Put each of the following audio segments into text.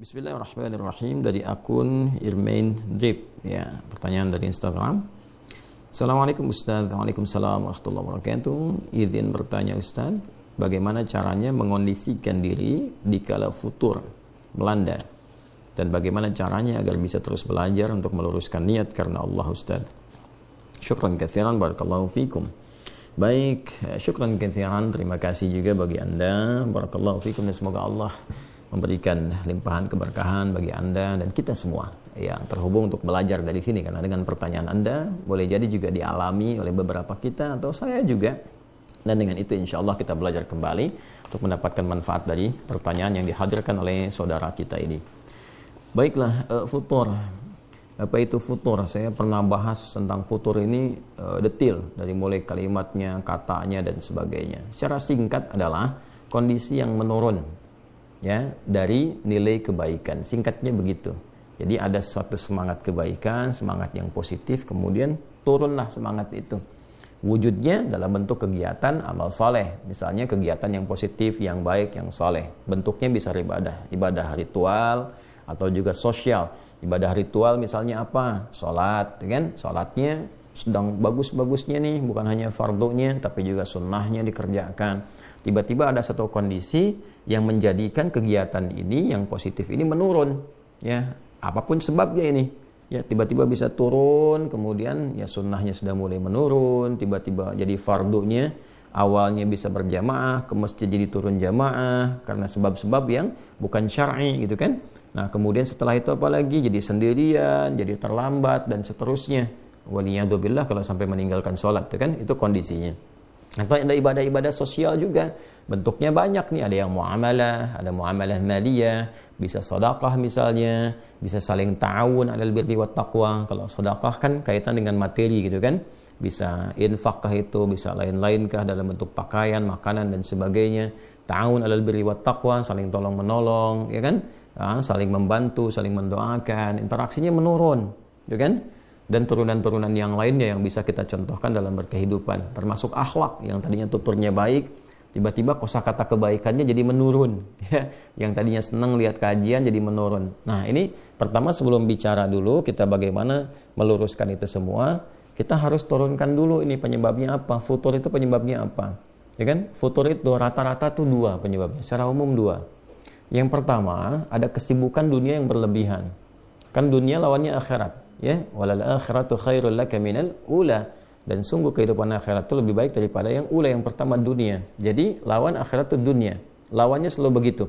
Bismillahirrahmanirrahim, dari akun Irmain Drip. Ya, pertanyaan dari Instagram. Assalamualaikum Ustaz. Waalaikumsalam warahmatullahi wabarakatuh. Izin bertanya Ustaz, bagaimana caranya mengondisikan diri dikala futur melanda, dan bagaimana caranya agar bisa terus belajar untuk meluruskan niat karena Allah Ustaz. Syukran katsiran, barakallahu fikum. Baik, syukran katsiran, terima kasih juga bagi Anda, barakallahu fikum, dan semoga Allah memberikan limpahan keberkahan bagi Anda dan kita semua yang terhubung untuk belajar dari sini, karena dengan pertanyaan Anda boleh jadi juga dialami oleh beberapa kita atau saya juga, dan dengan itu insya Allah kita belajar kembali untuk mendapatkan manfaat dari pertanyaan yang dihadirkan oleh saudara kita ini. Baiklah, futur. Apa itu futur? Saya pernah bahas tentang futur ini detail, dari mulai kalimatnya, katanya, dan sebagainya. Secara singkat adalah kondisi yang menurun, ya, dari nilai kebaikan. Singkatnya begitu. Jadi ada suatu semangat kebaikan, semangat yang positif, kemudian turunlah semangat itu. Wujudnya dalam bentuk kegiatan amal soleh, misalnya kegiatan yang positif, yang baik, yang soleh. Bentuknya bisa ibadah ritual atau juga sosial. Ibadah ritual misalnya apa? Sholat, kan? Sholatnya sedang bagus-bagusnya nih, bukan hanya fardunya, tapi juga sunnahnya dikerjakan. Tiba-tiba ada satu kondisi yang menjadikan kegiatan ini yang positif ini menurun, ya, apapun sebabnya ini, ya, tiba-tiba bisa turun, kemudian ya sunnahnya sudah mulai menurun, tiba-tiba jadi fardunya awalnya bisa berjamaah, ke masjid jadi turun jamaah karena sebab-sebab yang bukan syar'i gitu kan. Nah, kemudian setelah itu apalagi jadi sendirian, jadi terlambat dan seterusnya. Waliyadzubillah kalau sampai meninggalkan sholat itu kan, itu kondisinya. Atau ada ibadah-ibadah sosial juga, bentuknya banyak nih, ada yang muamalah, ada muamalah maliyah, bisa sedekah misalnya, bisa saling ta'awun 'alal birri wat taqwa. Kalau sedekah kan kaitan dengan materi gitu kan, bisa infak kah itu, bisa lain-lain kah dalam bentuk pakaian, makanan dan sebagainya. Ta'awun 'alal birri wat taqwa, saling tolong menolong, ya kan, saling membantu, saling mendoakan, interaksinya menurun, gitu kan. Dan turunan-turunan yang lainnya yang bisa kita contohkan dalam berkehidupan, termasuk akhlak yang tadinya tuturnya baik, tiba-tiba kosakata kebaikannya jadi menurun, ya. Yang tadinya senang lihat kajian jadi menurun. Nah, ini pertama sebelum bicara dulu kita bagaimana meluruskan itu semua, kita harus turunkan dulu ini penyebabnya apa, futur itu penyebabnya apa, ya kan? Futur itu rata-rata tuh dua penyebabnya, secara umum dua. Yang pertama, ada kesibukan dunia yang berlebihan. Kan dunia lawannya akhirat. Ya, walal akhiratu khairul laka minal ula, dan sungguh kehidupan akhirat itu lebih baik daripada yang ula, yang pertama dunia. Jadi lawan akhirat itu dunia, lawannya selalu begitu,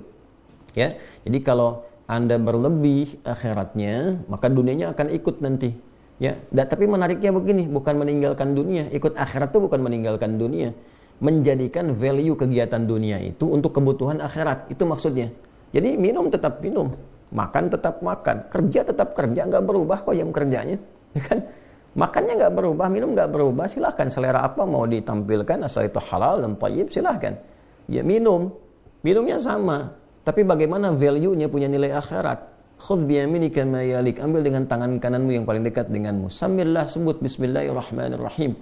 ya. Jadi kalau Anda berlebih akhiratnya, maka dunianya akan ikut nanti, ya. Tapi menariknya begini, bukan meninggalkan dunia, ikut akhirat itu bukan meninggalkan dunia, menjadikan value kegiatan dunia itu untuk kebutuhan akhirat, itu maksudnya. Jadi minum tetap minum, makan tetap makan, kerja tetap kerja, nggak berubah kok jam kerjanya, ya kan? Makannya nggak berubah, minum nggak berubah, silahkan selera apa mau ditampilkan, asal itu halal dan thayyib silahkan. Ya minumnya sama, tapi bagaimana value-nya punya nilai akhirat. Khudh biyaminika ma yalik, ambil dengan tangan kananmu yang paling dekat denganmu. Sambillah, sebut bismillahirrahmanirrahim.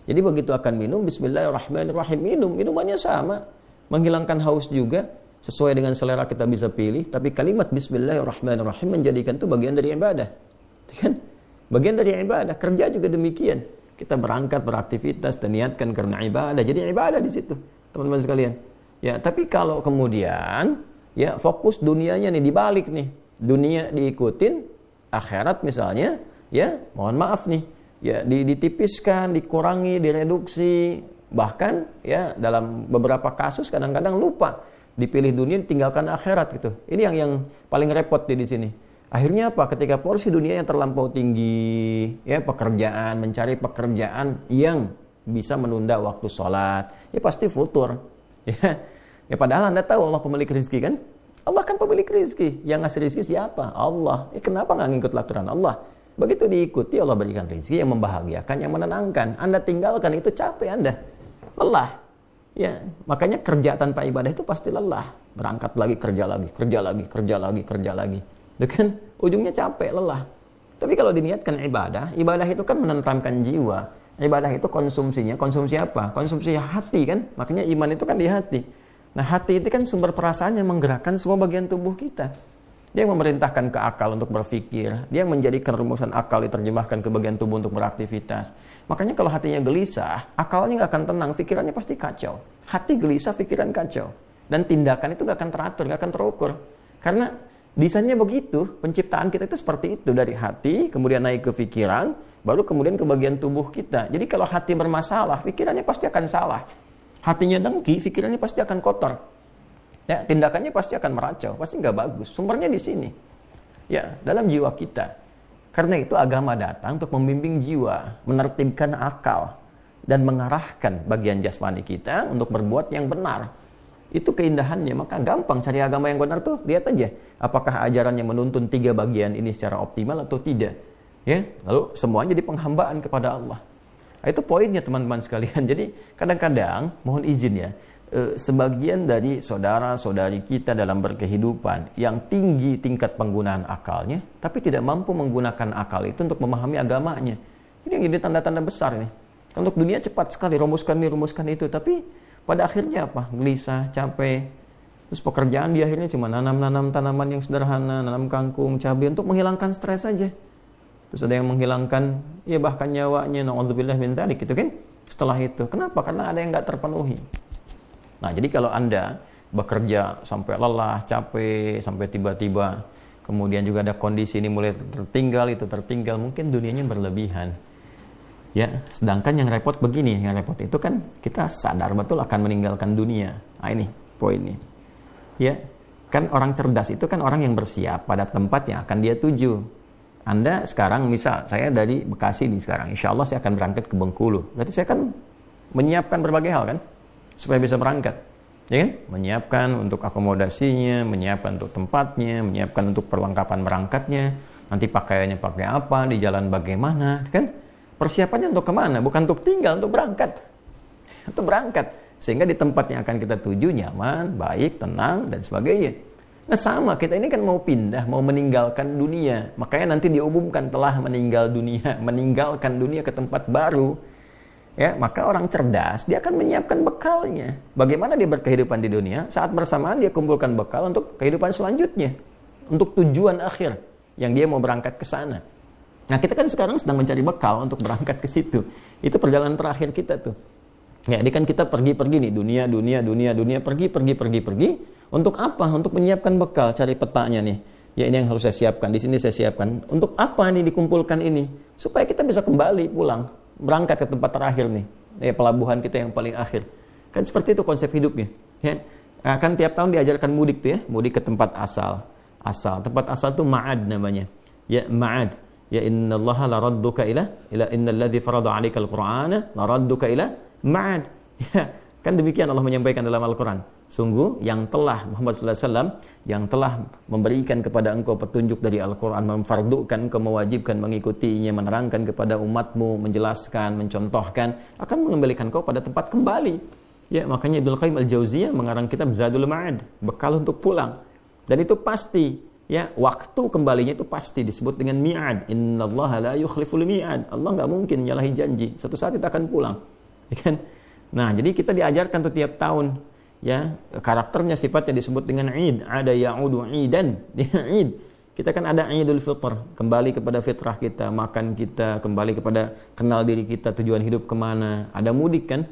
Jadi begitu akan minum, bismillahirrahmanirrahim, minumannya sama, menghilangkan haus juga. Sesuai dengan selera kita bisa pilih, tapi kalimat bismillahirrahmanirrahim menjadikan itu bagian dari ibadah, kan? Bagian dari ibadah. Kerja juga demikian, kita berangkat beraktivitas dan niatkan karena ibadah, jadi ibadah di situ, teman-teman sekalian. Ya, tapi kalau kemudian ya fokus dunianya nih dibalik nih, dunia diikutin, akhirat misalnya, ya mohon maaf nih, ya ditipiskan, dikurangi, direduksi, bahkan ya dalam beberapa kasus kadang-kadang lupa. Dipilih dunia, ditinggalkan akhirat gitu. Ini yang paling repot di sini. Akhirnya apa? Ketika porsi dunia yang terlampau tinggi, ya pekerjaan, mencari pekerjaan yang bisa menunda waktu sholat, ya pasti futur. Ya padahal Anda tahu Allah pemilik rezeki kan? Allah kan pemilik rezeki. Yang ngasih rezeki siapa? Allah. Kenapa nggak ngikut aturan Allah? Begitu diikuti, Allah berikan rezeki yang membahagiakan, yang menenangkan. Anda tinggalkan, itu capek Anda, lelah. Ya, makanya kerja tanpa ibadah itu pasti lelah. Berangkat lagi, kerja lagi. Itu kan ujungnya capek, lelah. Tapi kalau diniatkan ibadah itu kan menenteramkan jiwa. Ibadah itu konsumsinya, konsumsi apa? Konsumsi hati kan? Makanya iman itu kan di hati. Nah, hati itu kan sumber perasaan yang menggerakkan semua bagian tubuh kita. Dia yang memerintahkan ke akal untuk berpikir. Dia yang menjadikan rumusan akal diterjemahkan ke bagian tubuh untuk beraktivitas. Makanya kalau hatinya gelisah, akalnya nggak akan tenang, pikirannya pasti kacau. Hati gelisah, pikiran kacau. Dan tindakan itu nggak akan teratur, nggak akan terukur. Karena desainnya begitu, penciptaan kita itu seperti itu. Dari hati, kemudian naik ke pikiran, baru kemudian ke bagian tubuh kita. Jadi kalau hati bermasalah, pikirannya pasti akan salah. Hatinya dengki, pikirannya pasti akan kotor. Ya, tindakannya pasti akan meracau, pasti nggak bagus. Sumbernya di sini. Ya, dalam jiwa kita. Karena itu agama datang untuk membimbing jiwa, menertibkan akal, dan mengarahkan bagian jasmani kita untuk berbuat yang benar. Itu keindahannya. Maka gampang cari agama yang benar tuh. Lihat aja, apakah ajarannya menuntun 3 bagian ini secara optimal atau tidak. Ya, lalu semuanya jadi penghambaan kepada Allah. Nah, itu poinnya teman-teman sekalian. Jadi kadang-kadang, mohon izin ya, sebagian dari saudara-saudari kita dalam berkehidupan yang tinggi tingkat penggunaan akalnya, tapi tidak mampu menggunakan akal itu untuk memahami agamanya. Ini yang jadi tanda-tanda besar nih. Untuk dunia cepat sekali, rumuskan itu, tapi pada akhirnya apa? Gelisah, capek. Terus pekerjaan di akhirnya cuma nanam tanaman yang sederhana, nanam kangkung, cabai untuk menghilangkan stres saja. Terus ada yang menghilangkan, ya bahkan nyawanya, na'udzubillah min dzalik gitu kan. Setelah itu, kenapa? Karena ada yang nggak terpenuhi. Nah, jadi kalau Anda bekerja sampai lelah, capek, sampai tiba-tiba kemudian juga ada kondisi ini mulai tertinggal, mungkin dunianya berlebihan. Ya, sedangkan yang repot begini, yang repot itu kan kita sadar betul akan meninggalkan dunia. Nah, ini poinnya. Ya, kan orang cerdas itu kan orang yang bersiap pada tempat yang akan dia tuju. Anda sekarang, misal saya dari Bekasi nih sekarang, insya Allah saya akan berangkat ke Bengkulu. Berarti saya kan menyiapkan berbagai hal kan, supaya bisa berangkat, ya kan? Menyiapkan untuk akomodasinya, menyiapkan untuk tempatnya, menyiapkan untuk perlengkapan berangkatnya, nanti pakaiannya pakai apa, di jalan bagaimana, kan? Persiapannya untuk kemana? Bukan untuk tinggal, untuk berangkat. Untuk berangkat. Sehingga di tempat yang akan kita tuju nyaman, baik, tenang, dan sebagainya. Nah sama, kita ini kan mau pindah, mau meninggalkan dunia. Makanya nanti diumumkan telah meninggalkan dunia ke tempat baru. Ya, maka orang cerdas dia akan menyiapkan bekalnya. Bagaimana dia berkehidupan di dunia, saat bersamaan dia kumpulkan bekal untuk kehidupan selanjutnya, untuk tujuan akhir yang dia mau berangkat ke sana. Nah, kita kan sekarang sedang mencari bekal untuk berangkat ke situ. Itu perjalanan terakhir kita tuh. Ya, ini kan kita pergi-pergi nih, dunia, pergi. Untuk apa? Untuk menyiapkan bekal, cari petanya nih. Ya, ini yang harus saya siapkan, di sini saya siapkan. Untuk apa nih dikumpulkan ini? Supaya kita bisa kembali pulang, berangkat ke tempat terakhir nih, ya, pelabuhan kita yang paling akhir. Kan seperti itu konsep hidupnya. Ya. Nah, kan tiap tahun diajarkan mudik tuh ya, mudik ke tempat asal. Tempat asal tuh ma'ad namanya. Ya, ma'ad. Ya, innallaha la radduka ila innalladzi farada 'alaikal qur'ana la radduka ila ma'ad. Ya, kan demikian Allah menyampaikan dalam Al-Qur'an. Sungguh yang telah Muhammad sallallahu alaihi wasallam yang telah memberikan kepada engkau petunjuk dari Al-Qur'an, memfardukan engkau, mewajibkan mengikutinya, menerangkan kepada umatmu, menjelaskan, mencontohkan, akan mengembalikan engkau pada tempat kembali. Ya, makanya Ibnu Qayyim Al-Jauziyah mengarang kitab Zadul Ma'ad, bekal untuk pulang. Dan itu pasti, ya, waktu kembalinya itu pasti disebut dengan mi'ad. Innallaha la yukhliful mi'ad. Allah enggak mungkin nyalahi janji. Satu saat kita akan pulang. Ya kan? Nah, jadi kita diajarkan tuh tiap tahun, ya, karakternya sifatnya disebut dengan id, ada ya'udu idan, id. Kita kan ada Idul Fitr, kembali kepada fitrah kita, makan kita, kembali kepada kenal diri kita, tujuan hidup kemana. Ada mudik kan,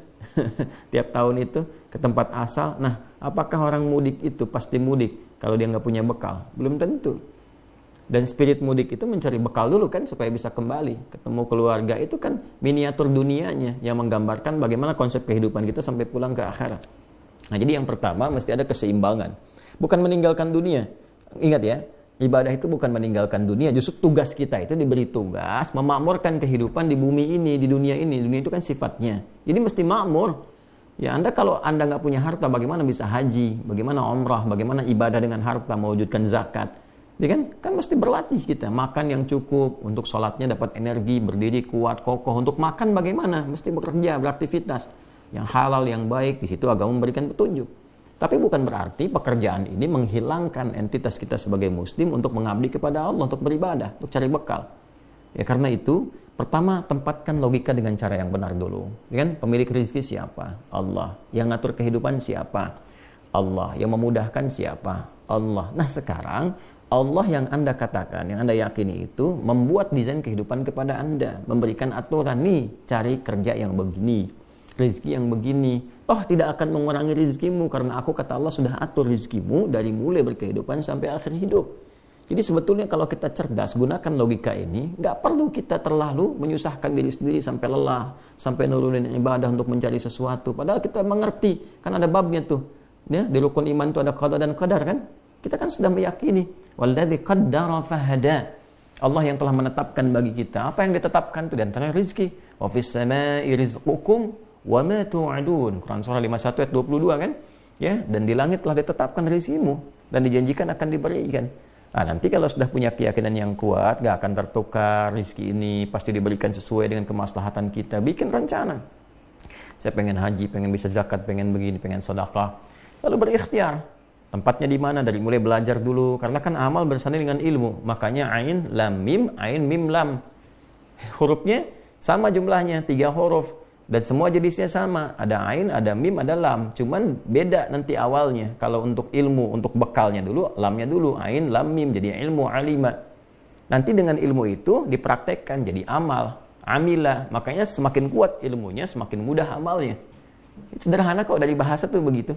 tiap tahun itu ke tempat asal. Nah, apakah orang mudik itu pasti mudik kalau dia nggak punya bekal? Belum tentu. Dan spirit mudik itu mencari bekal dulu kan, supaya bisa kembali ketemu keluarga. Itu kan miniatur dunianya yang menggambarkan bagaimana konsep kehidupan kita sampai pulang ke akhirat. Nah, jadi yang pertama mesti ada keseimbangan. Bukan meninggalkan dunia. Ingat ya, ibadah itu bukan meninggalkan dunia. Justru tugas kita itu diberi tugas memakmurkan kehidupan di bumi ini, di dunia ini. Dunia itu kan sifatnya. Jadi mesti makmur. Ya, kalau Anda nggak punya harta, bagaimana bisa haji? Bagaimana umrah? Bagaimana ibadah dengan harta, mewujudkan zakat? Ya kan mesti berlatih kita. Makan yang cukup, untuk sholatnya dapat energi, berdiri kuat, kokoh. Untuk makan bagaimana? Mesti bekerja, beraktivitas. Yang halal, yang baik, di situ agama memberikan petunjuk. Tapi bukan berarti pekerjaan ini menghilangkan entitas kita sebagai muslim untuk mengabdi kepada Allah, untuk beribadah, untuk cari bekal. Ya, karena itu, pertama tempatkan logika dengan cara yang benar dulu. Ya kan? Pemilik rezeki siapa? Allah. Yang ngatur kehidupan siapa? Allah. Yang memudahkan siapa? Allah. Nah, sekarang Allah yang Anda katakan, yang Anda yakini itu membuat desain kehidupan kepada Anda, memberikan aturan nih, cari kerja yang begini, rezeki yang begini. Oh, tidak akan mengurangi rezekimu karena aku kata Allah sudah atur rezekimu dari mulai berkehidupan sampai akhir hidup. Jadi sebetulnya kalau kita cerdas gunakan logika ini, nggak perlu kita terlalu menyusahkan diri sendiri sampai lelah, sampai nurunin ibadah untuk mencari sesuatu. Padahal kita mengerti, kan ada babnya tuh. Ya, di rukun iman itu ada qada dan qadar kan? Kita kan sudah meyakini walladzi qaddara fahada. Allah yang telah menetapkan bagi kita apa yang ditetapkan itu di antara rezeki. Wa fis samaa'i rizqukum wa ma tu'adun. Quran surah 51 ayat 22 kan? Ya, dan di langit telah ditetapkan rezekimu dan dijanjikan akan diberikan. Nah, nanti kalau sudah punya keyakinan yang kuat, gak akan tertukar rezeki ini, pasti diberikan sesuai dengan kemaslahatan kita. Bikin rencana. Saya pengen haji, pengen bisa zakat, pengen begini, pengen sedekah. Lalu berikhtiar. Tempatnya di mana? Dari mulai belajar dulu. Karena kan amal bersanding dengan ilmu. Makanya ain, lam, mim, lam. Hurufnya sama jumlahnya, 3 huruf. Dan semua jenisnya sama. Ada ain, ada mim, ada lam. Cuman beda nanti awalnya. Kalau untuk ilmu, untuk bekalnya dulu, lamnya dulu. Ain, lam, mim. Jadi ilmu, alima. Nanti dengan ilmu itu dipraktekkan jadi amal. Amilah. Makanya semakin kuat ilmunya, semakin mudah amalnya. Sederhana kok, dari bahasa tuh begitu.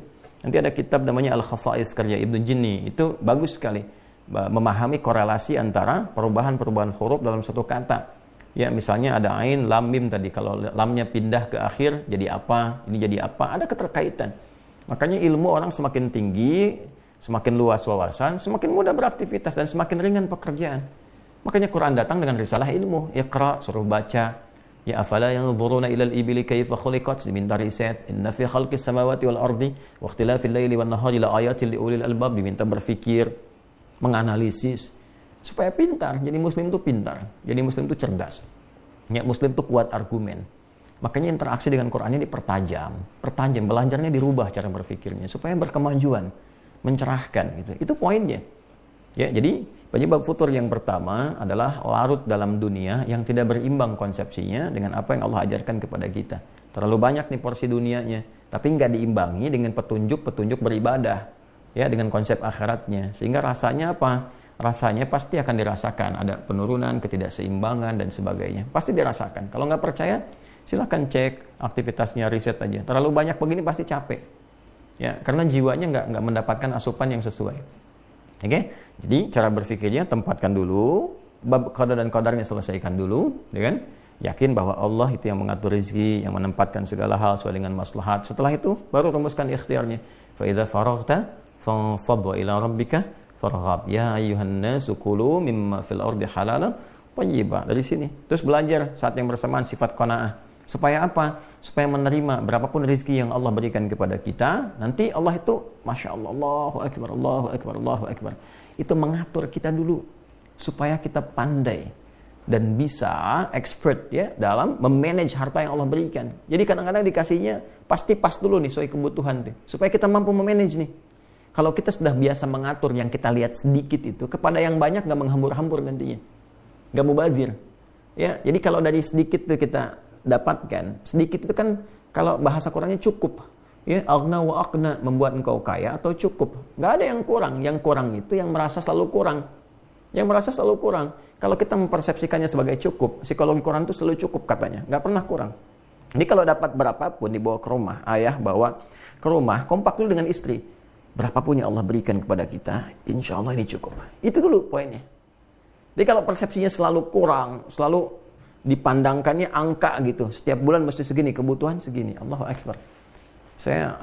Nanti ada kitab namanya Al-Khasa'is karya Ibnu Jinni. Itu bagus sekali. Memahami korelasi antara perubahan-perubahan huruf dalam satu kata. Ya, misalnya ada ain, lam, mim tadi. Kalau lamnya pindah ke akhir, jadi apa? Ini jadi apa? Ada keterkaitan. Makanya ilmu orang semakin tinggi, semakin luas wawasan, semakin mudah beraktivitas, dan semakin ringan pekerjaan. Makanya Quran datang dengan risalah ilmu. Iqra, suruh baca. Ya afala yanzuruna ilal ibili kaifa khuliqat, diminta riset. Inna fi khalqis samawati wal ardi wa ikhtilafil laili wan nahari la ayatin li ulil albab, diminta berpikir, menganalisis supaya pintar. Jadi muslim itu pintar, jadi muslim itu cerdas. Ya, muslim itu kuat argumen. Makanya interaksi dengan Quran ini pertajam, belajarnya dirubah cara berpikirnya supaya berkemajuan, mencerahkan gitu. Itu poinnya. Ya, jadi penyebab futur yang pertama adalah larut dalam dunia yang tidak berimbang konsepsinya dengan apa yang Allah ajarkan kepada kita. Terlalu banyak nih porsi dunianya, tapi nggak diimbangi dengan petunjuk-petunjuk beribadah, ya, dengan konsep akhiratnya. Sehingga rasanya apa? Rasanya pasti akan dirasakan. Ada penurunan, ketidakseimbangan, dan sebagainya. Pasti dirasakan. Kalau nggak percaya, silahkan cek aktivitasnya, riset aja. Terlalu banyak begini pasti capek. Ya, karena jiwanya nggak mendapatkan asupan yang sesuai. Oke, jadi cara berpikirnya tempatkan dulu, bab qada dan qadarnya selesaikan dulu, ya kan? Yakin bahwa Allah itu yang mengatur rezeki, yang menempatkan segala hal sesuai dengan maslahat. Setelah itu baru rumuskan ikhtiarnya. Fa idza faraghta fansab ila rabbika farghab. Ya ayyuhan nasu kulu mimma fil ardi halalan thayyiba. Dari sini. Terus belajar saat yang bersamaan sifat qanaah. Supaya apa? Supaya menerima berapapun rezeki yang Allah berikan kepada kita. Nanti Allah itu, Masya Allah, Allahu Akbar, Allahu Akbar, Allahu Akbar. Itu mengatur kita dulu. Supaya kita pandai. Dan bisa expert ya dalam memanage harta yang Allah berikan. Jadi kadang-kadang dikasihnya pasti pas dulu nih sesuai kebutuhan. Supaya kita mampu memanage nih. Kalau kita sudah biasa mengatur yang kita lihat sedikit itu, kepada yang banyak gak menghambur-hambur nantinya. Gak mubazir. Ya, jadi kalau dari sedikit itu kita dapatkan, sedikit itu kan kalau bahasa Qurannya cukup, ya, aghna wa aqna, membuat engkau kaya atau cukup. Nggak ada yang kurang. Yang kurang itu yang merasa selalu kurang. Yang merasa selalu kurang. Kalau kita mempersepsikannya sebagai cukup, psikologi Quran itu selalu cukup katanya, nggak pernah kurang. Jadi kalau dapat berapapun dibawa ke rumah, ayah bawa ke rumah, kompak dulu dengan istri. Berapapun yang Allah berikan kepada kita, insya Allah ini cukup. Itu dulu poinnya. Jadi kalau persepsinya selalu kurang, selalu dipandangkannya angka gitu. Setiap bulan mesti segini, kebutuhan segini. Allahu Akbar. Saya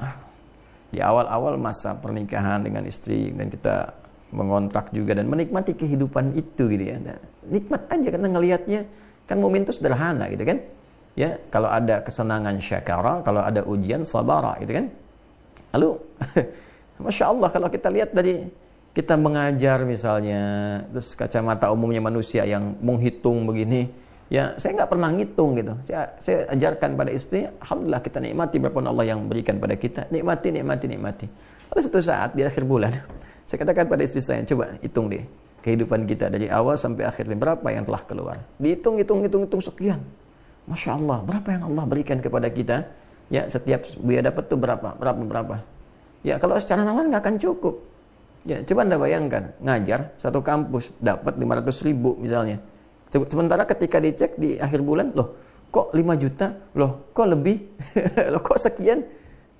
di awal-awal masa pernikahan dengan istri dan kita mengontrak juga dan menikmati kehidupan itu gitu ya. Nah, nikmat aja karena ngelihatnya kan momen itu sederhana gitu kan. Ya, kalau ada kesenangan syakara, kalau ada ujian sabara gitu kan. Lalu Masya Allah kalau kita lihat dari kita mengajar misalnya, terus kacamata umumnya manusia yang menghitung begini, ya, saya nggak pernah ngitung gitu. Saya ajarkan pada istri, alhamdulillah kita nikmati berapa Allah yang berikan pada kita. Nikmati. Lalu suatu saat di akhir bulan, saya katakan pada istri saya, coba hitung deh kehidupan kita dari awal sampai akhirnya berapa yang telah keluar. Dihitung sekian. Masya Allah, berapa yang Allah berikan kepada kita? Ya, setiap buaya dapat tuh berapa. Ya, kalau secara nalar nggak akan cukup. Ya, coba Anda bayangkan, ngajar satu kampus dapat 500.000 misalnya. Sementara ketika dicek di akhir bulan, loh kok 5 juta? Loh kok lebih? Loh kok sekian?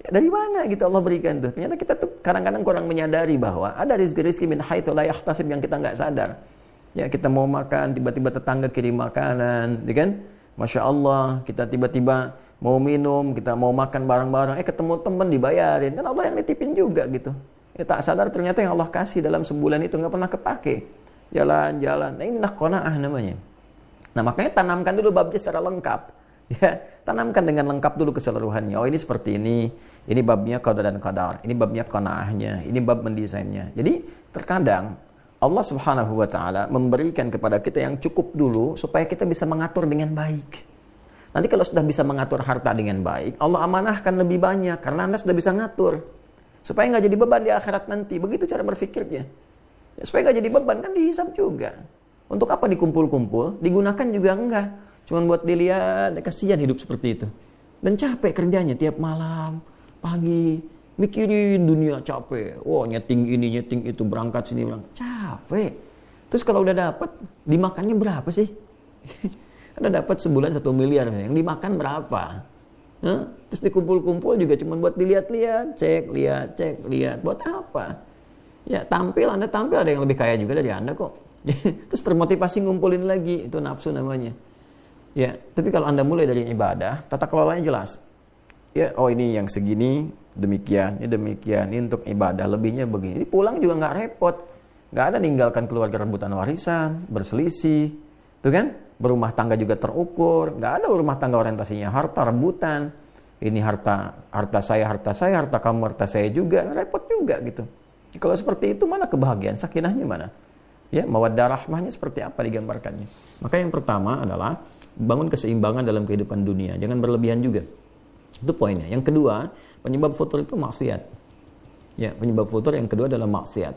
Ya, dari mana gitu Allah berikan tuh? Ternyata kita tuh kadang-kadang kurang menyadari bahwa ada rizki-rizki min haitsu la yahtasib yang kita nggak sadar. Ya, kita mau makan, tiba-tiba tetangga kirim makanan, ya kan? Masya Allah, kita tiba-tiba mau minum, kita mau makan bareng-bareng, ketemu teman dibayarin, kan Allah yang nitipin juga gitu. Ya, tak sadar ternyata yang Allah kasih dalam sebulan itu nggak pernah kepake. Jalan-jalan, nah ini qanaah namanya. Nah makanya tanamkan dulu babnya secara lengkap. Ya, tanamkan dengan lengkap dulu keseluruhannya. Oh ini seperti ini babnya qada dan qadar, ini babnya qanaahnya, ini bab mendesainnya. Jadi terkadang Allah Subhanahu wa taala memberikan kepada kita yang cukup dulu supaya kita bisa mengatur dengan baik. Nanti kalau sudah bisa mengatur harta dengan baik, Allah amanahkan lebih banyak karena Anda sudah bisa ngatur. Supaya nggak jadi beban di akhirat nanti. Begitu cara berpikirnya. Ya, supaya nggak jadi beban, kan dihisab juga. Untuk apa dikumpul-kumpul? Digunakan juga enggak. Cuman buat dilihat, kasihan hidup seperti itu. Dan capek kerjanya tiap malam, pagi, mikirin dunia capek. Wah, nyeting ini, nyeting itu, berangkat sini, berangkat. Capek. Terus kalau udah dapat, dimakannya berapa sih? Anda dapat sebulan 1 miliar, yang dimakan berapa? Terus dikumpul-kumpul juga cuma buat dilihat-lihat, cek, lihat. Buat apa? Ya, Anda tampil ada yang lebih kaya juga dari Anda kok. Terus termotivasi ngumpulin lagi, itu nafsu namanya. Ya, tapi kalau Anda mulai dari ibadah, tata kelolanya jelas. Ya, oh ini yang segini, demikian, ini untuk ibadah, lebihnya begini. Ini pulang juga nggak repot. Nggak ada ninggalkan keluarga rebutan warisan, berselisih. Tuh kan? Berumah tangga juga terukur, nggak ada rumah tangga orientasinya harta rebutan. Ini harta saya, harta kamu, harta saya juga, repot juga gitu. Kalau seperti itu mana kebahagiaan, sakinahnya mana? Ya, mawaddah rahmahnya seperti apa digambarkannya? Maka yang pertama adalah bangun keseimbangan dalam kehidupan dunia, jangan berlebihan juga. Itu poinnya. Yang kedua, penyebab futur itu maksiat. Ya, penyebab futur yang kedua adalah maksiat.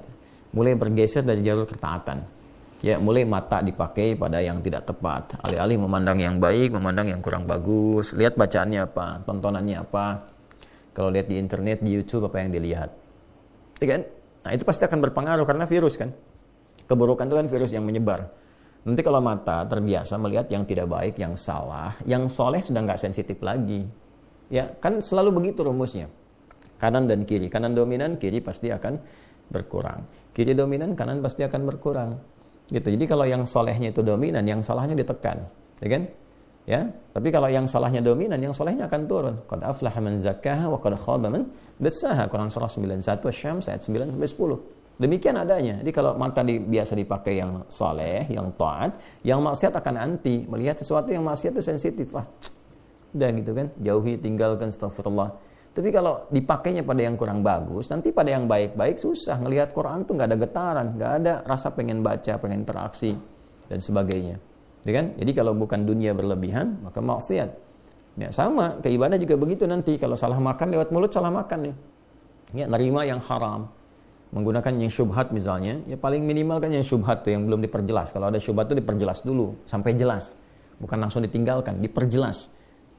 Mulai bergeser dari jalur ketaatan. Ya, mulai mata dipakai pada yang tidak tepat. Alih-alih memandang yang baik, memandang yang kurang bagus. Lihat bacaannya apa, tontonannya apa. Kalau lihat di internet, di YouTube, apa yang dilihat. Ya kan? Nah, itu pasti akan berpengaruh karena virus kan. Keburukan itu kan virus yang menyebar. Nanti kalau mata terbiasa melihat yang tidak baik, yang salah, yang soleh sudah nggak sensitif lagi. Ya, kan selalu begitu rumusnya. Kanan dan kiri. Kanan dominan, kiri pasti akan berkurang. Kiri dominan, kanan pasti akan berkurang. Gitu. Jadi kalau yang solehnya itu dominan, yang salahnya ditekan, ya kan? Ya. Tapi kalau yang salahnya dominan, yang solehnya akan turun. Qad aflaha man zakkaha wa qad khaba man dassaha. Quran surah 91 Asy-Syams ayat 9 sampai 10. Demikian adanya. Jadi kalau mata biasa dipakai yang soleh, yang taat, yang maksiat akan anti. Melihat sesuatu yang maksiat itu sensitif. Udah gitu kan? Jauhi, tinggalkan, astagfirullah. Tapi kalau dipakainya pada yang kurang bagus, nanti pada yang baik-baik susah. Ngelihat Quran tuh nggak ada getaran, nggak ada rasa pengen baca, pengen interaksi, dan sebagainya. Ya kan? Jadi kalau bukan dunia berlebihan, maka maksiat. Ya, sama, ke ibadah juga begitu nanti. Kalau salah makan, lewat mulut salah makan. Ya, nerima yang haram. Menggunakan yang syubhat misalnya, ya paling minimal kan yang syubhat tuh, yang belum diperjelas. Kalau ada syubhat tuh diperjelas dulu, sampai jelas. Bukan langsung ditinggalkan, diperjelas.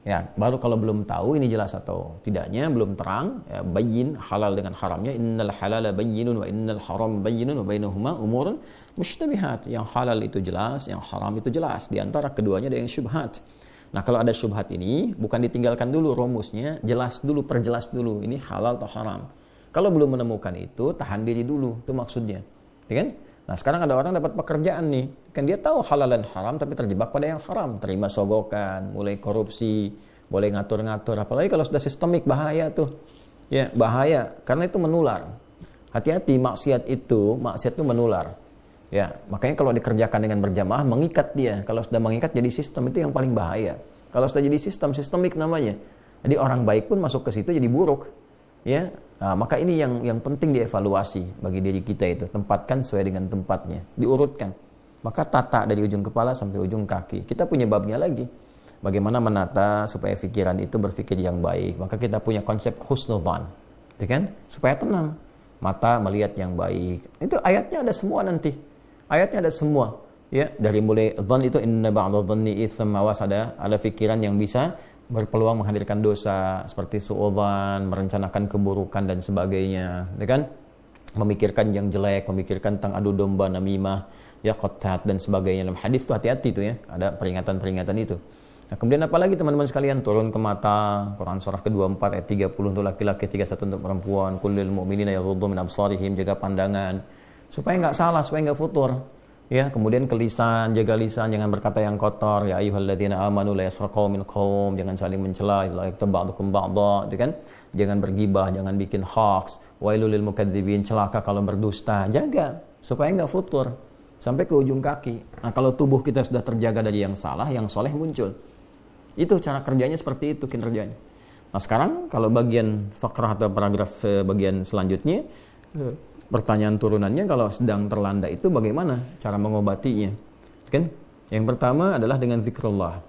Ya, baru kalau belum tahu ini jelas atau tidaknya, belum terang, ya, bayyin halal dengan haramnya. Innal halala bayyinun wa innal haram bayyinun wa bainahuma umurun mushtabihat. Yang halal itu jelas, yang haram itu jelas. Di antara keduanya ada yang syubhat. Nah, kalau ada syubhat ini, bukan ditinggalkan dulu rumusnya, jelas dulu, perjelas dulu, ini halal atau haram. Kalau belum menemukan itu, tahan diri dulu, itu maksudnya. Ya kan? Nah, sekarang ada orang dapat pekerjaan nih. Kan dia tahu halal dan haram, tapi terjebak pada yang haram. Terima sogokan, mulai korupsi, boleh ngatur-ngatur. Apalagi kalau sudah sistemik, bahaya tuh. Ya, bahaya. Karena itu menular. Hati-hati, maksiat itu menular. Ya, makanya kalau dikerjakan dengan berjamaah, mengikat dia. Kalau sudah mengikat jadi sistem, itu yang paling bahaya. Kalau sudah jadi sistem, sistemik namanya. Jadi orang baik pun masuk ke situ jadi buruk. Ya, nah, maka ini yang penting dievaluasi bagi diri kita itu. Tempatkan sesuai dengan tempatnya, diurutkan. Maka tata dari ujung kepala sampai ujung kaki. Kita punya babnya lagi. Bagaimana menata supaya pikiran itu berpikir yang baik. Maka kita punya konsep husnudzan, gitu kan? Supaya tenang. Mata melihat yang baik. Itu ayatnya ada semua nanti. Ayatnya ada semua. Ya, dari mulai dzan itu inna ba'dadh dhanni itsam, awas ada pikiran yang bisa berpeluang menghadirkan dosa seperti suudzon, merencanakan keburukan dan sebagainya, ya kan? memikirkan yang jelek, memikirkan tentang adu domba, namimah, ya qattat dan sebagainya. Dalam hadis tuh hati-hati tuh ya, ada peringatan-peringatan itu. Nah, kemudian apalagi teman-teman sekalian, turun ke mata, Quran surah ke-24 ayat 30 untuk laki-laki, 31 untuk perempuan, kullil mu'minina yaghuddu min absarihim, jaga pandangan supaya enggak salah, supaya enggak futur. Ya, kemudian ke lisan, jaga lisan, jangan berkata yang kotor. Ya ayyuhalladzina amanu la yasraqu min qaum, jangan saling mencela, la yaktab ba'dukum ba'dha, kan? Jangan bergibah, jangan bikin hoax. Wailul lil mukadzibin, celaka kalau berdusta. Jaga supaya enggak futur sampai ke ujung kaki. Nah, kalau tubuh kita sudah terjaga dari yang salah, yang soleh muncul. Itu cara kerjanya seperti itu kinerjanya. Nah, sekarang kalau bagian fakrah atau paragraf bagian selanjutnya, pertanyaan turunannya, kalau sedang terlanda itu bagaimana cara mengobatinya? Kan? Yang pertama adalah dengan zikrullah.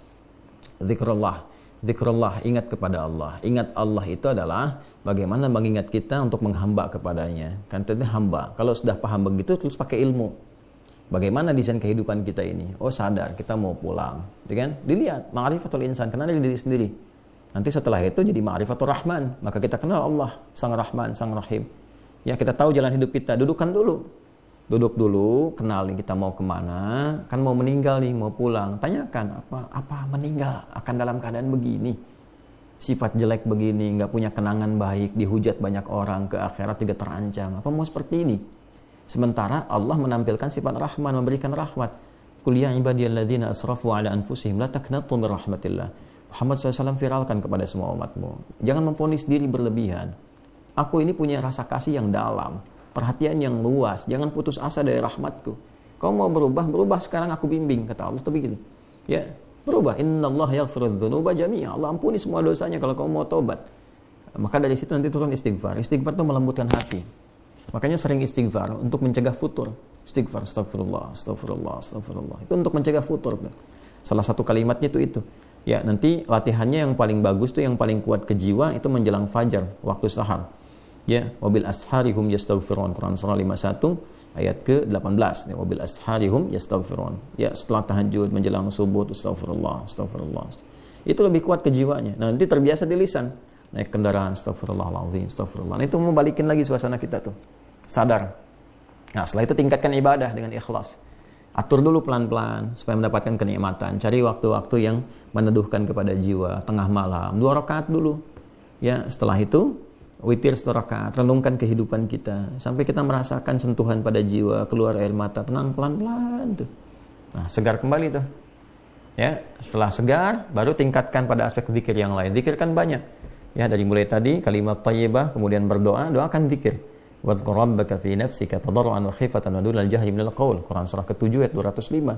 Zikrullah, ingat kepada Allah. Ingat Allah itu adalah bagaimana mengingat kita untuk menghamba kepadanya. Kan itu hamba. Kalau sudah paham begitu, terus pakai ilmu. Bagaimana desain kehidupan kita ini? Oh, sadar kita mau pulang. Kan? Dilihat ma'rifatul insan, kenal diri sendiri. Nanti setelah itu jadi ma'rifatul rahman, maka kita kenal Allah, Sang Rahman, Sang Rahim. Ya, kita tahu jalan hidup kita, duduk dulu, kenal nih kita mau kemana, kan mau meninggal nih, mau pulang, tanyakan apa meninggal akan dalam keadaan begini, sifat jelek begini, nggak punya kenangan baik, dihujat banyak orang, ke akhirat juga terancam, apa mau seperti ini? Sementara Allah menampilkan sifat rahman, memberikan rahmat. Qul ya ibadiyalladzina asrafu ala anfusihim la taqnatu min rahmatillah. Muhammad SAW viralkan kepada semua umatmu, jangan memvonis diri berlebihan. Aku ini punya rasa kasih yang dalam, perhatian yang luas, jangan putus asa dari rahmatku. Kau mau berubah sekarang aku bimbing, kata Allah itu begitu. Ya, berubah. Innallaha yaghfirudz dzunuba jami'a. Allah ampuni semua dosanya kalau kau mau tobat. Maka dari situ nanti turun istighfar. Istighfar itu melembutkan hati. Makanya sering istighfar untuk mencegah futur. Istighfar, astagfirullah. Itu untuk mencegah futur. Salah satu kalimatnya itu. Ya, nanti latihannya yang paling bagus tuh, yang paling kuat ke jiwa itu menjelang fajar, waktu sahar. Ya, wabil asharihum yastaghfirun, Quran surah 51 ayat ke-18. Ya, wabil asharihum yastaghfirun. Ya, setelah tahajud menjelang subuh astagfirullah. Itu lebih kuat ke jiwanya. Nah, nanti terbiasa di lisan. Naik kendaraan astagfirullahaladzim, astagfirullah. Nah, itu mau balikin lagi suasana kita tuh. Sadar. Nah, setelah itu tingkatkan ibadah dengan ikhlas. Atur dulu pelan-pelan supaya mendapatkan kenikmatan. Cari waktu-waktu yang meneduhkan kepada jiwa, tengah malam, 2 rakaat dulu. Ya, setelah itu witir 1 rakaat, renungkan kehidupan kita sampai kita merasakan sentuhan pada jiwa, keluar air mata, tenang pelan-pelan tuh. Nah, segar kembali tuh. Ya, setelah segar baru tingkatkan pada aspek zikir yang lain. Zikir kan banyak. Ya, dari mulai tadi kalimat thayyibah, kemudian berdoa, doakan zikir. Wadhkur rabbaka fi nafsika tadarruan wa khifatan wa dunal jahri minal qaul. Quran surah ke-7 ayat 205.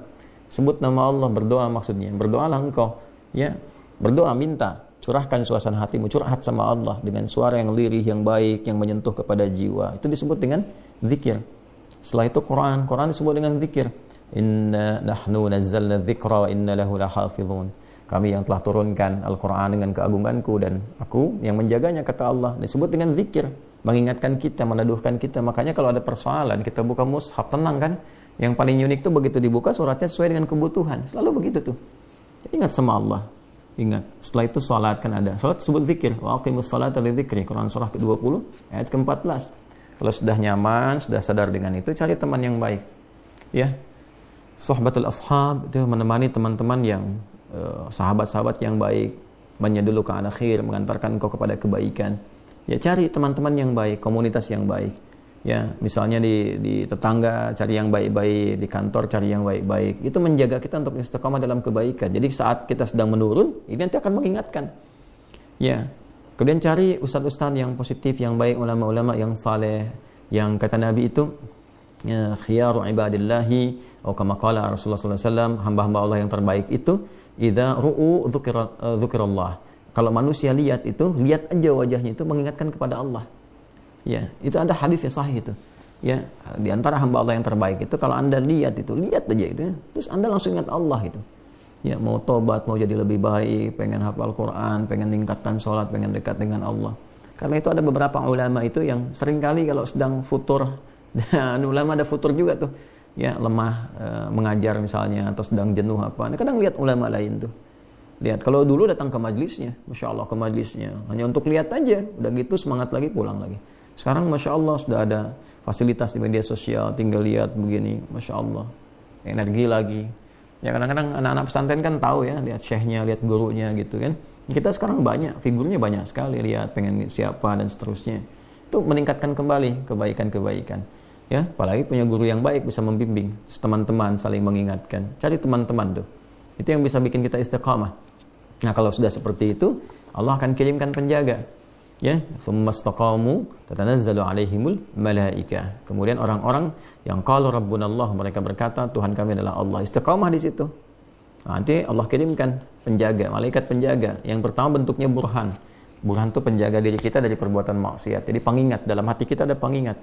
Sebut nama Allah, berdoa maksudnya. Berdoalah engkau, ya. Berdoa, minta, curahkan suasana hatimu, curhat sama Allah dengan suara yang lirih, yang baik, yang menyentuh kepada jiwa. Itu disebut dengan zikir. Setelah itu Quran disebut dengan zikir. Inna nahnu nazzalna dzikra wa inna lahu lahafizun. Kami yang telah turunkan Al-Quran dengan keagunganku dan aku yang menjaganya, kata Allah. Disebut dengan zikir, mengingatkan kita, meneduhkan kita. Makanya kalau ada persoalan, kita buka mushaf, tenang kan? Yang paling unik tuh begitu dibuka suratnya sesuai dengan kebutuhan. Selalu begitu tuh. Ingat sama Allah. Ingat. Setelah itu salat kan ada. Salat disebut zikir. Wa aqimus salata lidzikri. Quran surah ke-20 ayat ke-14. Kalau sudah nyaman, sudah sadar dengan itu, cari teman yang baik. Ya. Sohbatul ashab itu menemani teman-teman yang sahabat-sahabat yang baik, menyedulu ke akhir, mengantarkan engkau kepada kebaikan. Ya, cari teman-teman yang baik, komunitas yang baik. Ya, misalnya di tetangga cari yang baik-baik, di kantor cari yang baik-baik. Itu menjaga kita untuk istiqamah dalam kebaikan. Jadi saat kita sedang menurun, ini nanti akan mengingatkan. Ya. Kemudian cari ustaz-ustaz yang positif, yang baik, ulama-ulama yang saleh, yang kata Nabi itu ya, khiyaru ibadillahi atau kama qala Rasulullah sallallahu alaihi wasallam, hamba-hamba Allah yang terbaik itu idza ru'u dzukirallah. Kalau manusia lihat itu, lihat aja wajahnya itu mengingatkan kepada Allah. Ya, itu ada hadis yang sahih itu. Ya, di antara hamba Allah yang terbaik itu kalau Anda lihat itu, lihat aja itu, terus Anda langsung ingat Allah itu. Ya, mau tobat, mau jadi lebih baik, pengen hafal Quran, pengen meningkatkan sholat, pengen dekat dengan Allah. Karena itu ada beberapa ulama itu yang seringkali kalau sedang futur, dan ulama ada futur juga tuh, ya lemah mengajar misalnya, atau sedang jenuh apa. Nah, kadang lihat ulama lain tuh. Lihat, kalau dulu datang ke majlisnya, Masya Allah ke majlisnya, hanya untuk lihat aja, udah gitu semangat lagi, pulang lagi. Sekarang Masya Allah sudah ada fasilitas di media sosial, tinggal lihat begini, Masya Allah, energi lagi. Ya kadang-kadang anak-anak pesantren kan tahu ya, lihat syekhnya, lihat gurunya gitu kan. Kita sekarang banyak, figurnya banyak sekali, lihat pengen siapa dan seterusnya. Itu meningkatkan kembali kebaikan-kebaikan. Ya, apalagi punya guru yang baik bisa membimbing, teman-teman saling mengingatkan. Cari teman-teman tuh. Itu yang bisa bikin kita istiqamah. Nah, kalau sudah seperti itu, Allah akan kirimkan penjaga. Ya, tsumastaqamu tatanazzalu alaihimul malaikah. Kemudian orang-orang yang qalu rabbunallah, mereka berkata Tuhan kami adalah Allah. Istiqamah di situ. Nah, nanti Allah kirimkan penjaga, malaikat penjaga. Yang pertama bentuknya burhan. Burhan itu penjaga diri kita dari perbuatan maksiat. Jadi pengingat, dalam hati kita ada pengingat.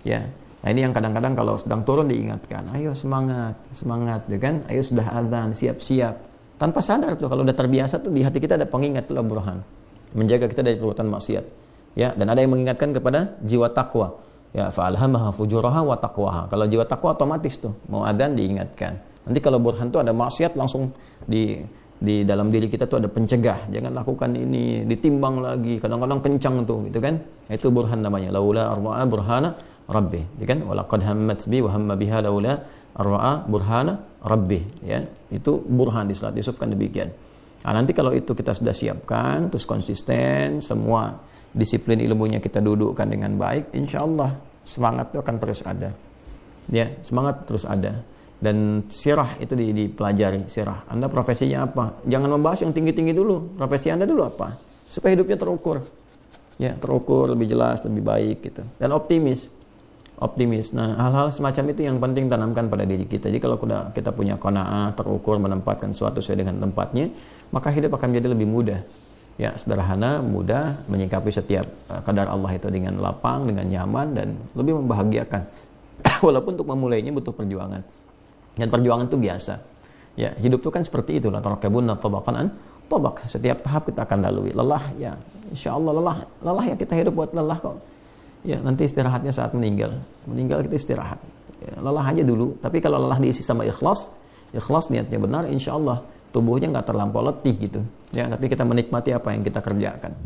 Ya. Nah, ini yang kadang-kadang kalau sedang turun diingatkan, ayo semangat, semangat, ya kan? Ayo sudah azan, siap-siap. Tanpa sadar tuh, kalau udah terbiasa tuh di hati kita ada pengingat, itulah burhan. Menjaga kita dari perbuatan maksiat. Ya, dan ada yang mengingatkan kepada jiwa takwa. Ya, fa'alhamaha fujuraha wa taqwaha. Kalau jiwa takwa otomatis tuh, mau azan diingatkan. Nanti kalau burhan tuh ada maksiat langsung di dalam diri kita tuh ada pencegah, jangan lakukan ini, ditimbang lagi, kadang-kadang kencang tuh, gitu kan? Itu burhan namanya, laula arwa'a burhana rabbih, ya kan? Walaqad hammat bi wa hamma biha laula arwa'a burhana rabbih, ya. Itu burhan di surat Yusuf kan demikian. Nah, nanti kalau itu kita sudah siapkan, terus konsisten, semua disiplin ilmunya kita dudukkan dengan baik, insyaallah semangat itu akan terus ada. Ya, semangat terus ada. Dan sirah itu dipelajari, sirah. Anda profesinya apa? Jangan membahas yang tinggi-tinggi dulu. Profesi Anda dulu apa? Supaya hidupnya terukur. Ya, terukur, lebih jelas, lebih baik gitu. Dan optimis. Optimis. Nah, hal-hal semacam itu yang penting tanamkan pada diri kita. Jadi kalau kita punya qanaah, terukur, menempatkan sesuatu sesuai dengan tempatnya, maka hidup akan menjadi lebih mudah. Ya, sederhana, mudah, menyikapi setiap kadar Allah itu dengan lapang, dengan nyaman, dan lebih membahagiakan. Walaupun untuk memulainya butuh perjuangan. Dan perjuangan itu biasa. Ya, hidup itu kan seperti itu. La tarakabunna tabaqan an tabaq. Setiap tahap kita akan lalui. Lelah ya, insyaallah lelah ya, kita hidup buat lelah kok. Ya, nanti istirahatnya saat meninggal. Meninggal kita istirahat. Ya, lelah aja dulu. Tapi kalau lelah diisi sama ikhlas niatnya benar, insyaallah tubuhnya nggak terlampau letih gitu. Ya, tapi kita menikmati apa yang kita kerjakan.